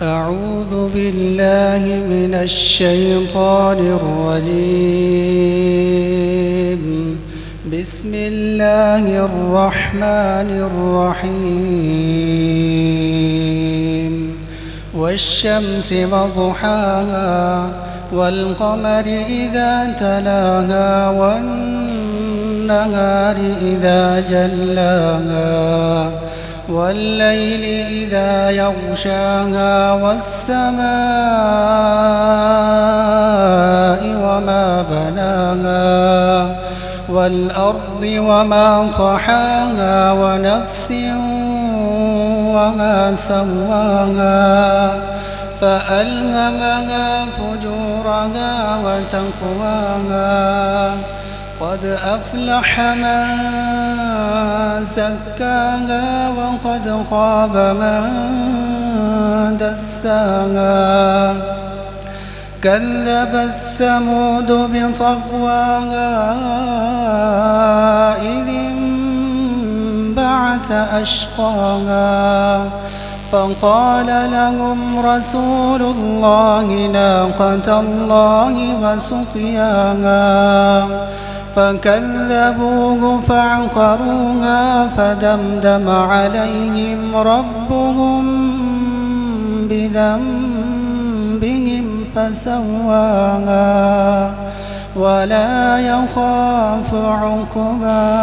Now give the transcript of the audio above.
أعوذ بالله من الشيطان الرجيم. بسم الله الرحمن الرحيم. والشمس وضحاها والقمر إذا تلاها والنهار إذا جلاها والليل إذا يغشاها والسماء وما بناها والأرض وما طحاها ونفس وما سواها فألهمها فجورها وتقواها. قد أفلح من زكاها وقد خاب من دساها. كذبت ثمود بطغواها إذ انبعث أشقاها فقال لهم رسول الله ناقة الله وسقياها فكذبوه فعقروها فدمدم عليهم ربهم بذنبهم فسواها ولا يخاف عقباها.